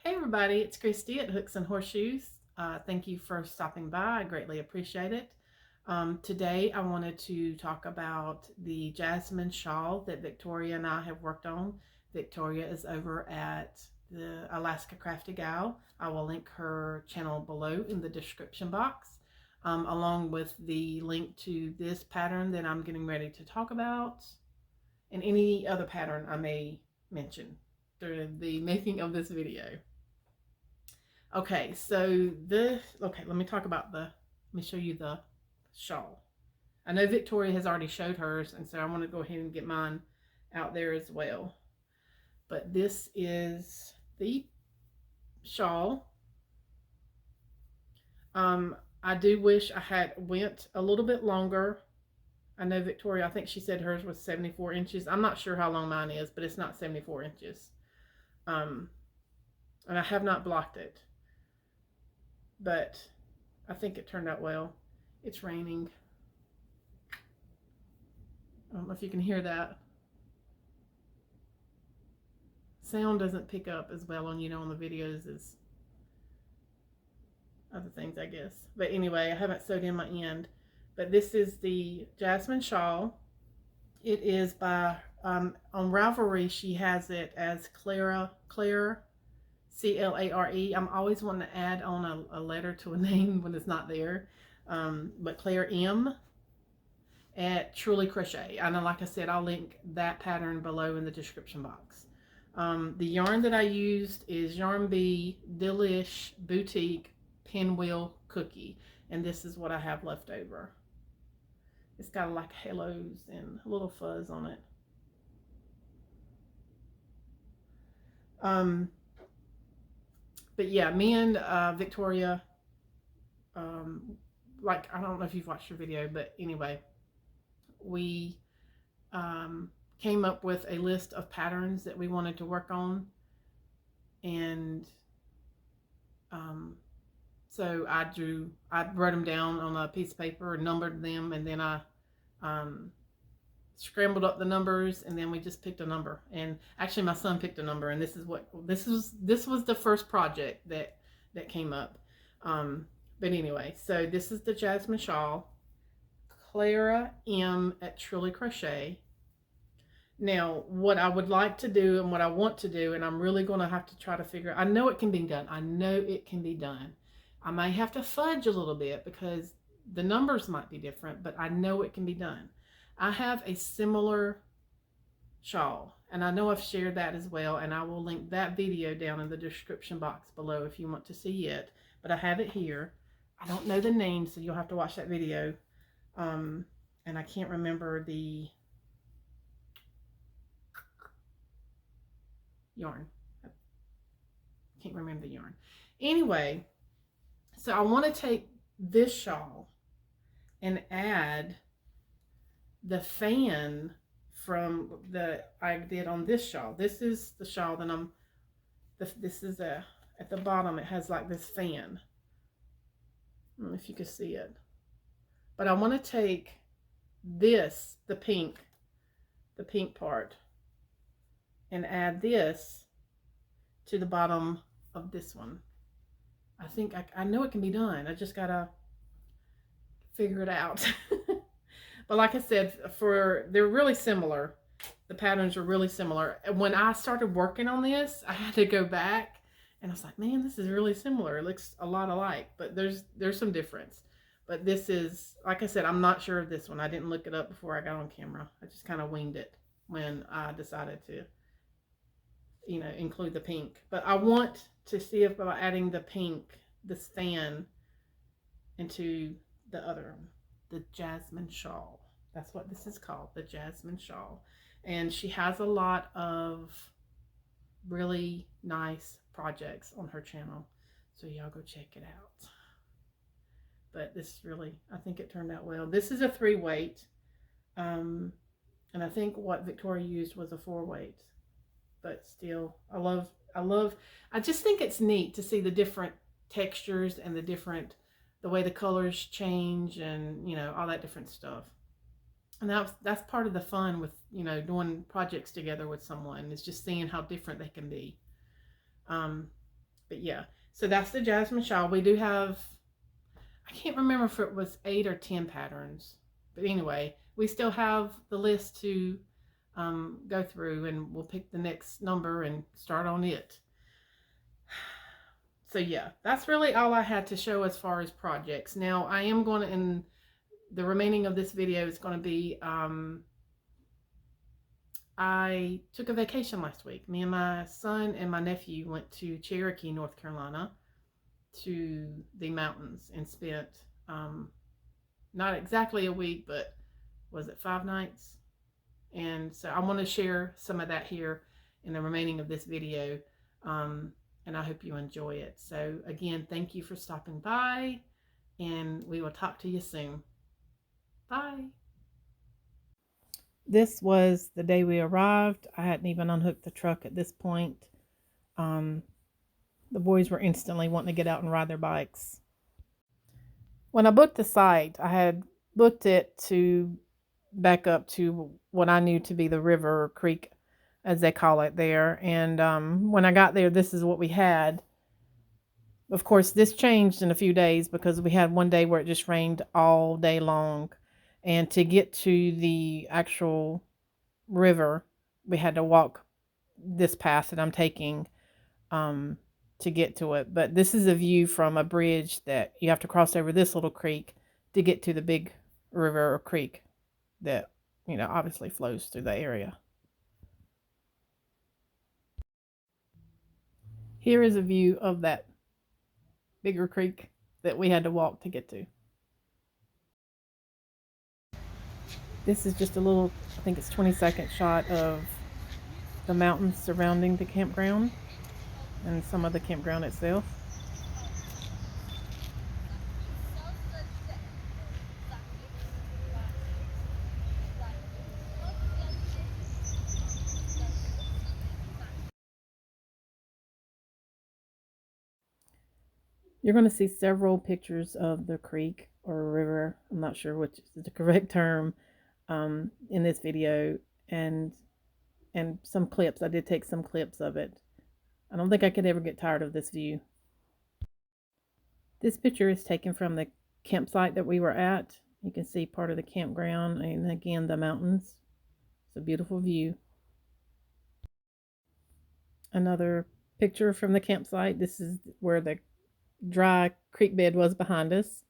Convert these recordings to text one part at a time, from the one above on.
Hey everybody, it's Christy at Hooks and Horseshoes. Thank you for stopping by. I greatly appreciate it. Today I wanted to talk about the Jasmine Shawl that Victoria and I have worked on. Victoria is over at the Alaska Crafty Gal. I will link her channel below in the description box, along with the link to this pattern that I'm getting ready to talk about and any other pattern I may mention during the making of this video. Okay, so let me talk about let me show you the shawl. I know Victoria has already showed hers, and so I want to go ahead and get mine out there as well. But this is the shawl. I do wish I had went a little bit longer. I know Victoria, I think she said hers was 74 inches. I'm not sure how long mine is, but it's not 74 inches. And I have not blocked it. But I think it turned out well. It's raining. I don't know if you can hear that. Sound doesn't pick up as well on, on the videos as other things, I guess. But anyway, I haven't sewed in my end. But this is the Jasmine Shawl. It is by, on Ravelry, she has it as Claire, Clare. I'm always wanting to add on a letter to a name when it's not there. But Claire M at Truly Crochet. And like I said, I'll link that pattern below in the description box. The yarn that I used is Yarn Bee Delish Boutique Pinwheel Cookie. And this is what I have left over. It's got like halos and a little fuzz on it. But yeah, me and Victoria, like, I don't know if you've watched her video, but anyway, we came up with a list of patterns that we wanted to work on. And so I wrote them down on a piece of paper and numbered them, and then I scrambled up the numbers, and then we just picked a number. And actually my son picked a number, and this was the first project that came up. But anyway, so this is the Jasmine Shawl, Clara M at Truly Crochet. Now, what I would like to do and what I want to do, and I'm really going to have to try to figure out, I know it can be done. I know it can be done. I might have to fudge a little bit because the numbers might be different, but I know it can be done. I have a similar shawl, and I know I've shared that as well, and I will link that video down in the description box below if you want to see it. But I have it here. I don't know the name, so you'll have to watch that video. And I can't remember the yarn. I can't remember the yarn. Anyway, so I want to take this shawl and add the fan from I did on this shawl. This is the shawl that this is at the bottom, it has like this fan. I don't know if you can see it. But I want to take this, the pink part, and add this to the bottom of this one. I think I know it can be done. I just gotta figure it out. But like I said, they're really similar. The patterns are really similar. When I started working on this, I had to go back and I was like, man, this is really similar. It looks a lot alike, but there's some difference. But this is, like I said, I'm not sure of this one. I didn't look it up before I got on camera. I just kind of winged it when I decided to, include the pink. But I want to see if by adding the pink, this fan, into the other one, the Jasmine Shawl. That's what this is called, the Jasmine Shawl. And she has a lot of really nice projects on her channel, so y'all go check it out. But this really, I think it turned out well. This is a 3-weight, and I think what Victoria used was a 4-weight. But still, I just think it's neat to see the different textures and the way the colors change, and all that different stuff. And that's part of the fun with doing projects together with someone, is just seeing how different they can be. But yeah, so that's the Jasmine Shawl. We do have, I can't remember if it was 8 or 10 patterns. But anyway, we still have the list to go through, and we'll pick the next number and start on it. So yeah, that's really all I had to show as far as projects. Now I am going to, in the remaining of this video is going to be, I took a vacation last week. Me and my son and my nephew went to Cherokee, North Carolina, to the mountains, and spent not exactly a week, but was it 5 nights? And so I want to share some of that here in the remaining of this video, and I hope you enjoy it. So again, thank you for stopping by, and we will talk to you soon. Bye. This was the day we arrived. I hadn't even unhooked the truck at this point. The boys were instantly wanting to get out and ride their bikes. When I booked the site, I had booked it to back up to what I knew to be the river or creek, as they call it there. And when I got there, this is what we had. Of course, this changed in a few days because we had one day where it just rained all day long. And to get to the actual river, we had to walk this path that I'm taking to get to it. But this is a view from a bridge that you have to cross over this little creek to get to the big river or creek that, you know, obviously flows through the area. Here is a view of that bigger creek that we had to walk to get to. This is just a little, I think it's 20-second shot of the mountains surrounding the campground and some of the campground itself. You're going to see several pictures of the creek or river, I'm not sure which is the correct term, in this video, and some clips. I did take some clips of it. I don't think I could ever get tired of this view. This picture is taken from the campsite that we were at. You can see part of the campground and again the mountains. It's a beautiful view. Another picture from the campsite. This is where the dry creek bed was behind us.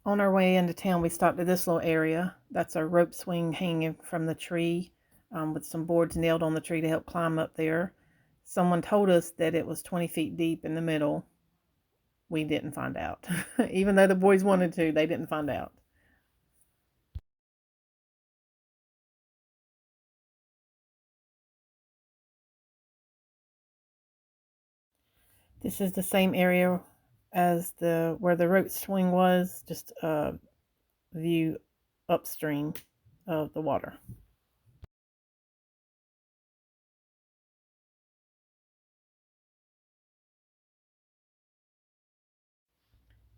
On our way into town, we stopped at this little area. That's a rope swing hanging from the tree, with some boards nailed on the tree to help climb up there. Someone told us that it was 20 feet deep in the middle. We didn't find out. Even though the boys wanted to, they didn't find out. This is the same area as where the rope swing was, just a view upstream of the water.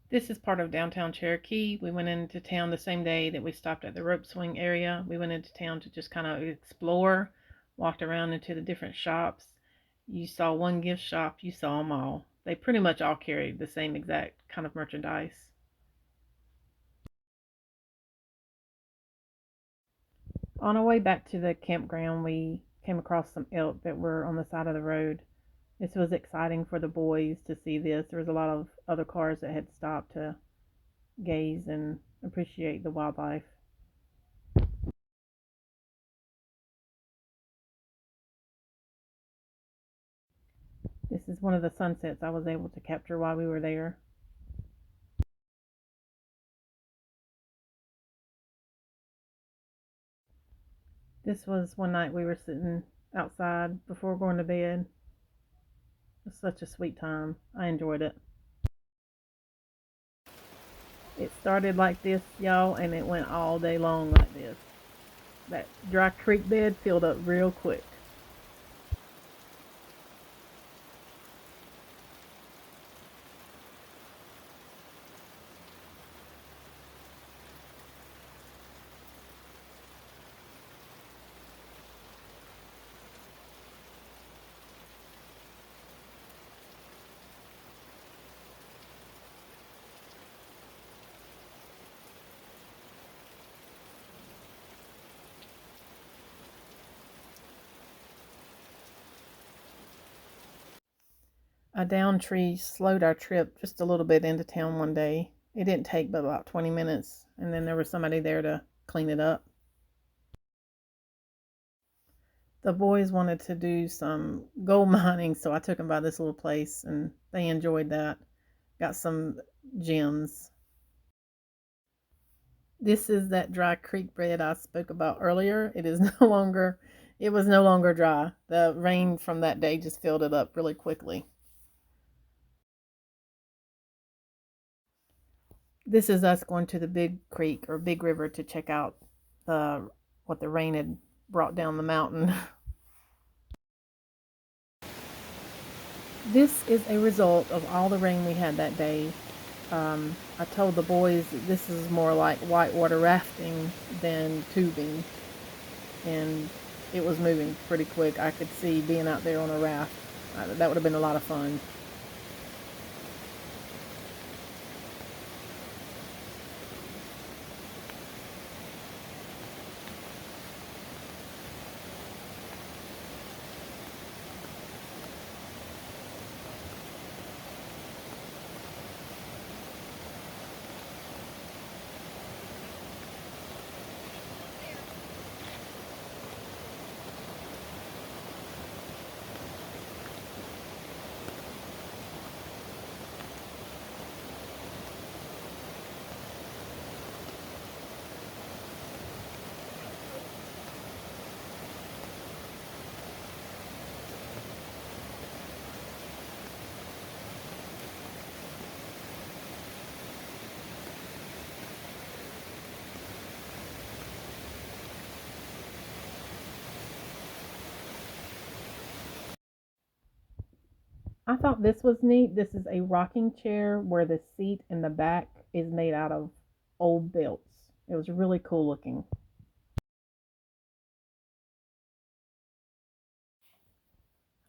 This is part of downtown Cherokee. We went into town the same day that we stopped at the rope swing area. We went into town to just kind of explore, walked around into the different shops. You saw one gift shop, you saw them all. They pretty much all carried the same exact kind of merchandise. On our way back to the campground, we came across some elk that were on the side of the road. This was exciting for the boys to see this. There was a lot of other cars that had stopped to gaze and appreciate the wildlife. This is one of the sunsets I was able to capture while we were there. This was one night we were sitting outside before going to bed. It was such a sweet time. I enjoyed it. It started like this, y'all, and it went all day long like this. That dry creek bed filled up real quick. A down tree slowed our trip just a little bit into town one day. It didn't take but about 20 minutes, and then there was somebody there to clean it up. The boys wanted to do some gold mining, so I took them by this little place, and they enjoyed that. Got some gems. This is that dry creek bed I spoke about earlier. It was no longer dry. The rain from that day just filled it up really quickly. This is us going to the big creek or big river to check out what the rain had brought down the mountain. This is a result of all the rain we had that day. I told the boys that this is more like whitewater rafting than tubing, and it was moving pretty quick. I could see being out there on a raft. That would have been a lot of fun. I thought this was neat. This is a rocking chair where the seat in the back is made out of old belts. It was really cool looking.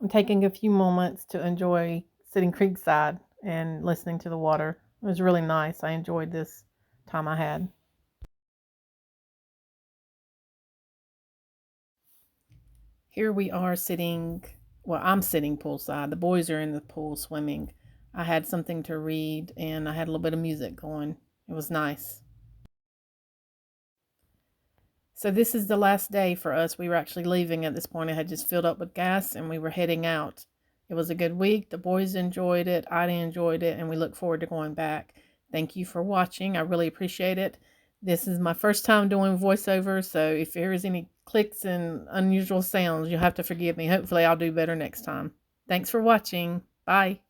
I'm taking a few moments to enjoy sitting creekside and listening to the water. It was really nice. I enjoyed this time I had. Here we are sitting, well, I'm sitting poolside. The boys are in the pool swimming. I had something to read and I had a little bit of music going. It was nice. So this is the last day for us. We were actually leaving at this point. I had just filled up with gas and we were heading out. It was a good week. The boys enjoyed it. I enjoyed it, and we look forward to going back. Thank you for watching. I really appreciate it. This is my first time doing voiceover, so if there is any clicks and unusual sounds, you'll have to forgive me. Hopefully I'll do better next time. Thanks for watching. Bye.